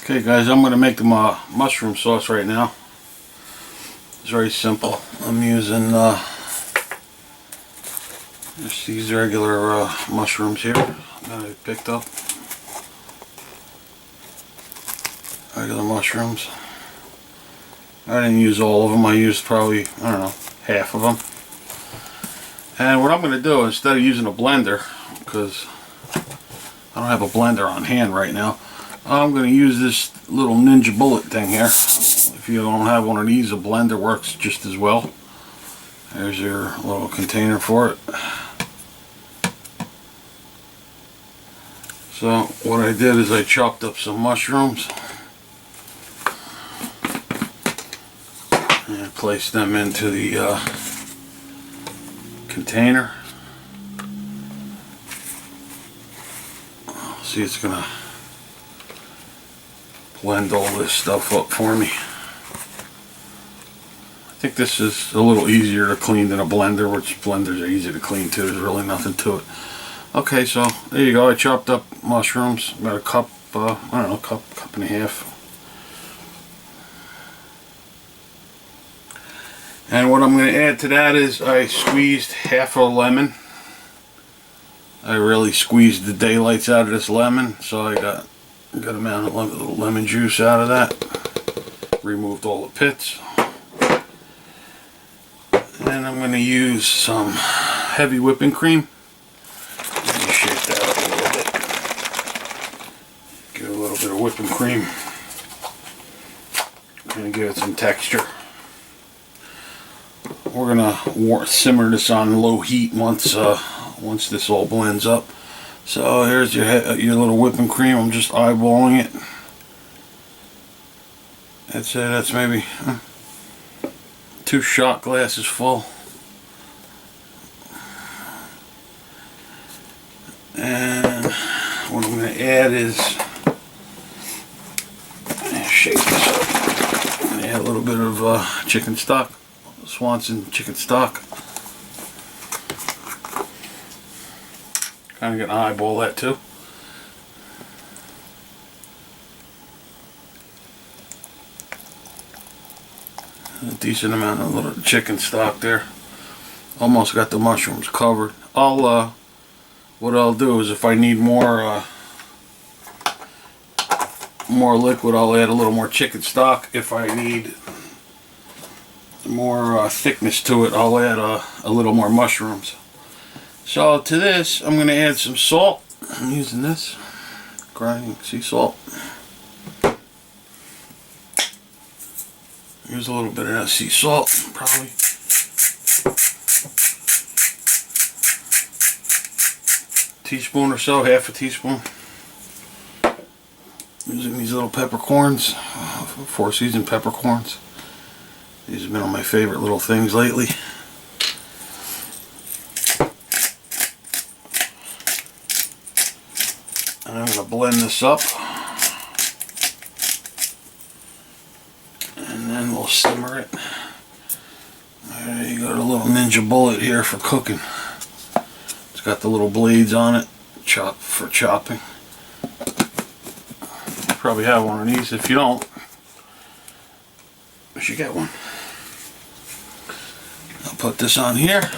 Okay guys, I'm going to make the mushroom sauce right now. It's very simple. I'm using just these regular mushrooms here that I picked up. Regular mushrooms. I didn't use all of them. I used probably, I don't know, half of them. And what I'm going to do, instead of using a blender, because I don't have a blender on hand right now, I'm going to use this little Ninja Bullet thing here. If you don't have one of these, a blender works just as well. There's your little container for it. So what I did is I chopped up some mushrooms and placed them into the container. See, it's going to blend all this stuff up for me. I think this is a little easier to clean than a blender, which blenders are easy to clean too. There's really nothing to it. Okay, so there you go. I chopped up mushrooms. About a cup, I don't know, cup and a half. And what I'm going to add to that is I squeezed half a lemon. I really squeezed the daylights out of this lemon, so I got a good amount of lemon juice out of that. Removed all the pits. And I'm going to use some heavy whipping cream. Let me shake that up a little bit. Give it a little bit of whipping cream. Going to give it some texture. We're going to simmer this on low heat once this all blends up. So here's your little whipping cream. I'm just eyeballing it. That's it. That's maybe 2 shot glasses full. And what I'm going to add is, shake this up. I'm going to add a little bit of chicken stock, Swanson chicken stock. Kind of going to eyeball that too. A decent amount of little chicken stock there. Almost got the mushrooms covered. What I'll do is if I need more liquid, I'll add a little more chicken stock. If I need more thickness to it, I'll add a little more mushrooms. So to this, I'm going to add some salt. I'm using this grinding sea salt. Here's a little bit of that sea salt, probably. Teaspoon or so, half a teaspoon. Using these little peppercorns, 4 seasoned peppercorns. These have been on my favorite little things lately. And I'm going to blend this up. And then we'll simmer it. There you go, the little Ninja Bullet here for cooking. It's got the little blades on it, for chopping. You probably have one of these. If you don't, you should get one. I'll put this on here.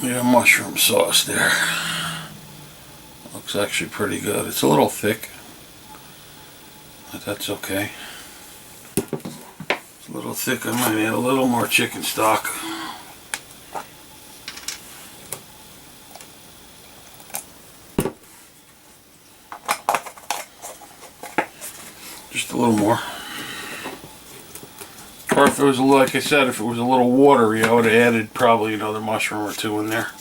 Your mushroom sauce there. Looks actually pretty good. It's a little thick, but that's okay. It's a little thick. I might add a little more chicken stock. Just a little more. Or if it was, like I said, if it was a little watery, I would have added probably another mushroom or 2 in there.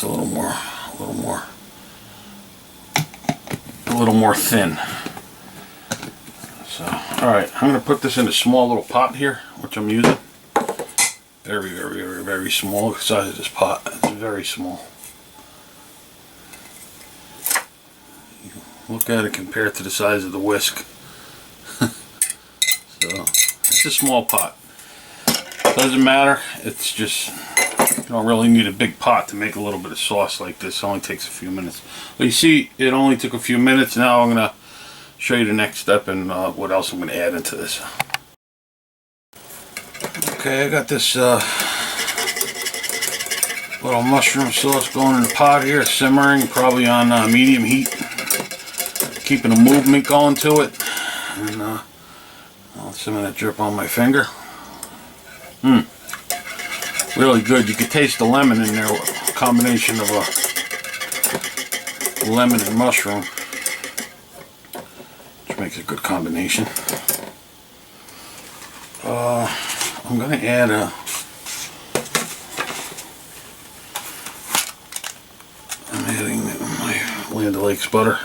a little more thin. So, all right, I'm going to put this in a small little pot here, which I'm using. Very, very, very, very small. The size of this pot is very small. Look at it compared to the size of the whisk. So, it's a small pot. Doesn't matter. It's just, you don't really need a big pot to make a little bit of sauce like this. It only takes a few minutes. But you see, it only took a few minutes. Now I'm going to show you the next step and what else I'm going to add into this. Okay, I got this little mushroom sauce going in the pot here, simmering, probably on medium heat. Keeping a movement going to it. And I'll some of that drip on my finger. Really good. You could taste the lemon in there, a combination of a lemon and mushroom, which makes a good combination. I'm going to add I'm adding my Land O'Lakes butter.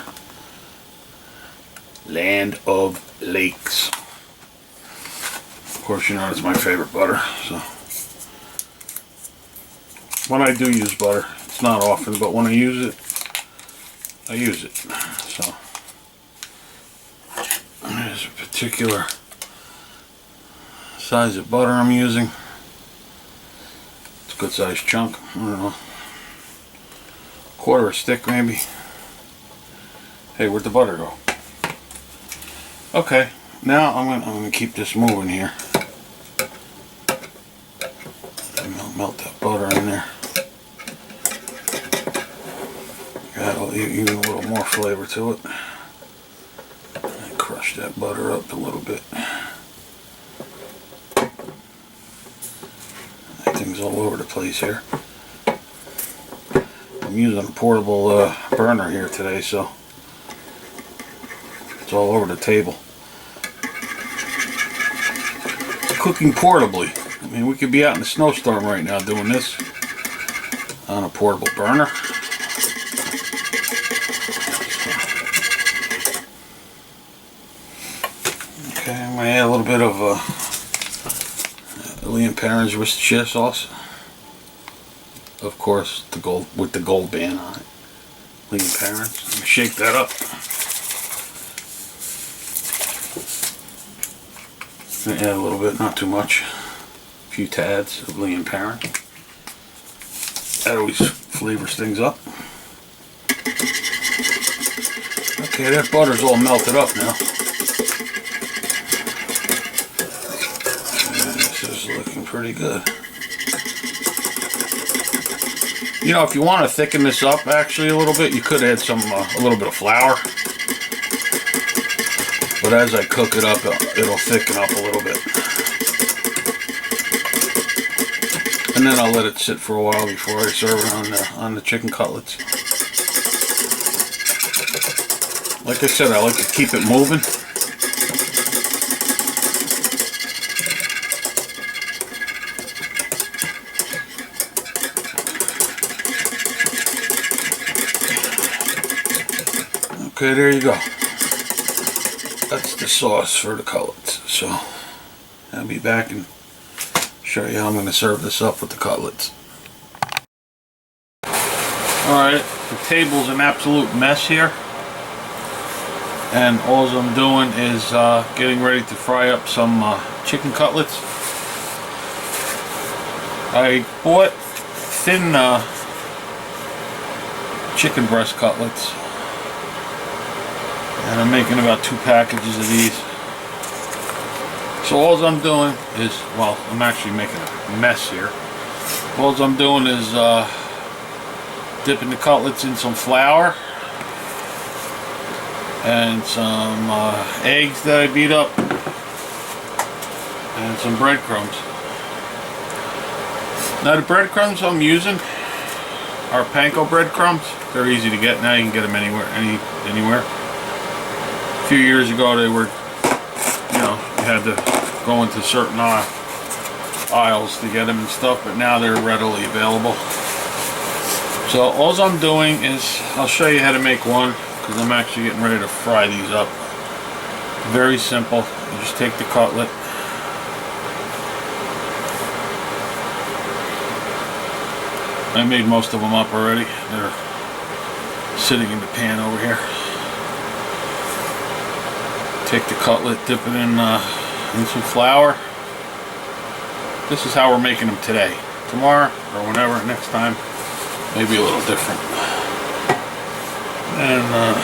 Land of Lakes. Of course, you know it's my favorite butter. So when I do use butter, it's not often, but when I use it, I use it. So there's a particular size of butter I'm using. It's a good sized chunk. I don't know, quarter a stick maybe. Hey, where'd the butter go? Okay, now I'm gonna keep this moving here. I'll melt that butter in there. Got even a little more flavor to it. And crush that butter up a little bit. That thing's all over the place here. I'm using a portable burner here today, so it's all over the table. Cooking portably. I mean, we could be out in a snowstorm right now doing this on a portable burner. Okay, I'm going to add a little bit of Liam Perrin's Worcestershire sauce. Of course, with the gold band on it. Liam Perrin's. Shake that up. I'm going to add a little bit, not too much. A few tads of Liam Perrin. That always flavors things up. Okay, that butter's all melted up now. And this is looking pretty good. You know, if you want to thicken this up actually a little bit, you could add some a little bit of flour. But as I cook it up, it'll thicken up a little bit. And then I'll let it sit for a while before I serve it on the chicken cutlets. Like I said, I like to keep it moving. Okay, there you go. That's the sauce for the cutlets. So I'll be back and show you how I'm going to serve this up with the cutlets. Alright, the table's an absolute mess here. And all I'm doing is getting ready to fry up some chicken cutlets. I bought thin chicken breast cutlets. And I'm making about 2 packages of these. So all I'm doing is, well, I'm actually making a mess here. All I'm doing is dipping the cutlets in some flour and some eggs that I beat up and some breadcrumbs. Now the breadcrumbs I'm using are Panko breadcrumbs. They're easy to get now. You can get them anywhere. A few years ago they were, you know, you had to go into certain aisles to get them and stuff, but now they're readily available. So all I'm doing is, I'll show you how to make one, because I'm actually getting ready to fry these up. Very simple. You just take the cutlet, I made most of them up already. They're sitting in the pan over here. Take the cutlet, dip it in some flour. This is how we're making them today. Tomorrow or whenever, next time, maybe a little different. And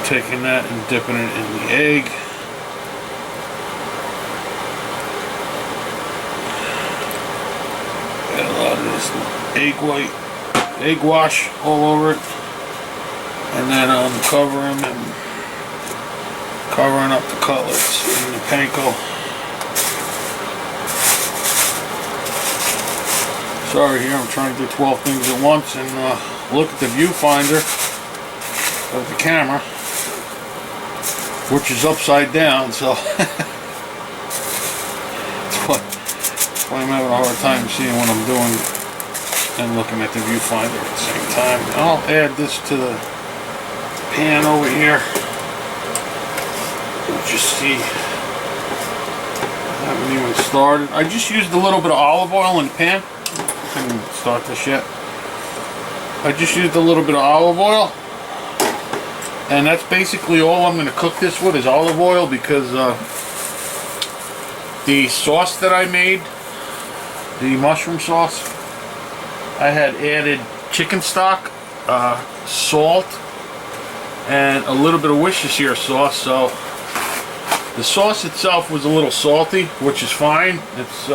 taking that and dipping it in the egg. Got a lot of this egg wash all over it. And then I'm covering up the cutlets in the panko. Sorry here, I'm trying to do 12 things at once and look at the viewfinder of the camera, which is upside down, so that's why I'm having a hard time seeing what I'm doing and looking at the viewfinder at the same time. I'll add this to the pan over here. Just see, I haven't even started. I just used a little bit of olive oil in the pan. I didn't start this yet. I just used a little bit of olive oil, and that's basically all I'm going to cook this with is olive oil, because the sauce that I made, the mushroom sauce, I had added chicken stock, salt, and a little bit of Worcestershire sauce, so the sauce itself was a little salty, which is fine. It's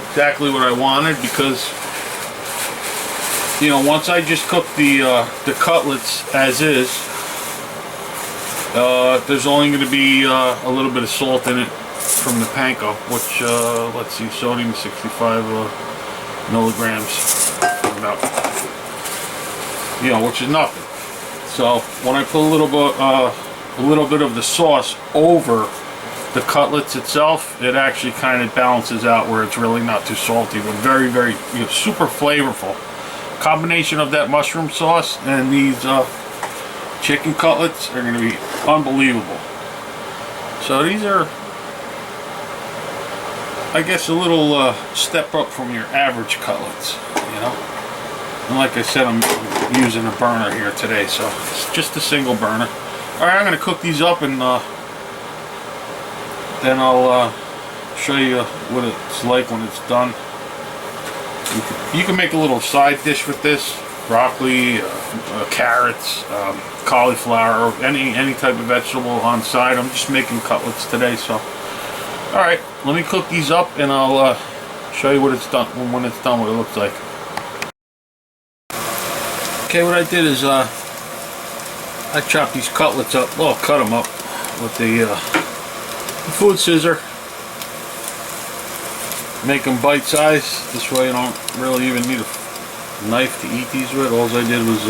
exactly what I wanted, because, you know, once I just cook the cutlets as is, there's only going to be a little bit of salt in it from the panko, which, let's see, sodium 65 milligrams, about, you know, which is nothing. So when I put a little bit of the sauce over the cutlets itself, it actually kind of balances out where it's really not too salty, but very, very, you know, super flavorful. Combination of that mushroom sauce and these chicken cutlets are going to be unbelievable. So these are, I guess, a little step up from your average cutlets, you know. And like I said, I'm using a burner here today, so it's just a single burner. Alright, I'm going to cook these up, and then I'll show you what it's like when it's done. You can make a little side dish with this. Broccoli, carrots, cauliflower, or any type of vegetable on side. I'm just making cutlets today, so. Alright, let me cook these up, and I'll show you what it's done, when it's done, what it looks like. Okay, what I did is I chopped these cutlets up, well, cut them up with the food scissor. Make them bite-sized. This way you don't really even need a knife to eat these with. All I did was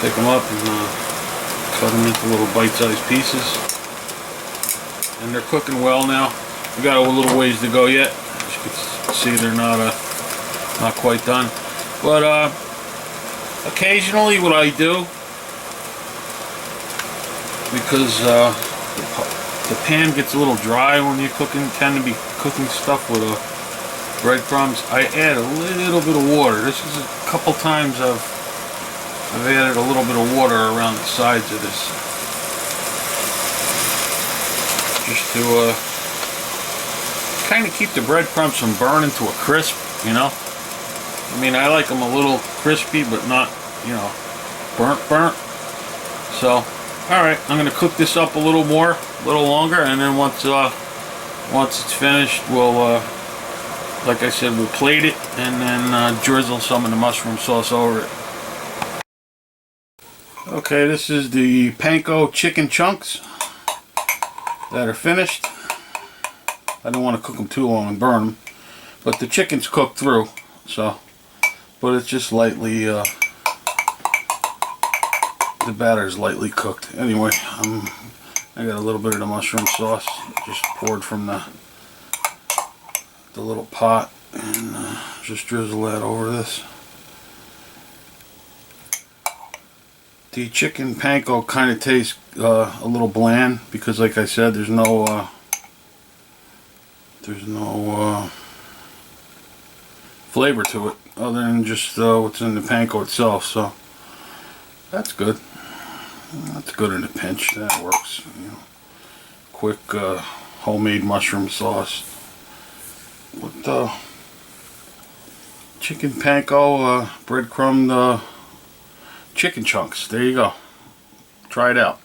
pick them up and cut them into little bite-sized pieces. And they're cooking well now. We got a little ways to go yet. As you can see, they're not quite done. But occasionally, what I do, because the pan gets a little dry when you're tend to be cooking stuff with breadcrumbs, I add a little bit of water. This is a couple times I've added a little bit of water around the sides of this, just to kind of keep the breadcrumbs from burning to a crisp, you know. I mean, I like them a little crispy, but not, you know, burnt. So, alright, I'm going to cook this up a little longer, and then once it's finished, we'll, like I said, we'll plate it, and then drizzle some of the mushroom sauce over it. Okay, this is the panko chicken chunks that are finished. I don't want to cook them too long and burn them, but the chicken's cooked through, so, but it's just lightly, the batter's lightly cooked. Anyway, I got a little bit of the mushroom sauce just poured from the little pot, and just drizzle that over this. The chicken panko kind of tastes a little bland because, like I said, there's no flavor to it other than just what's in the panko itself. So that's good. That's good in a pinch. That works. You know, quick homemade mushroom sauce with chicken panko breadcrumbed chicken chunks. There you go. Try it out.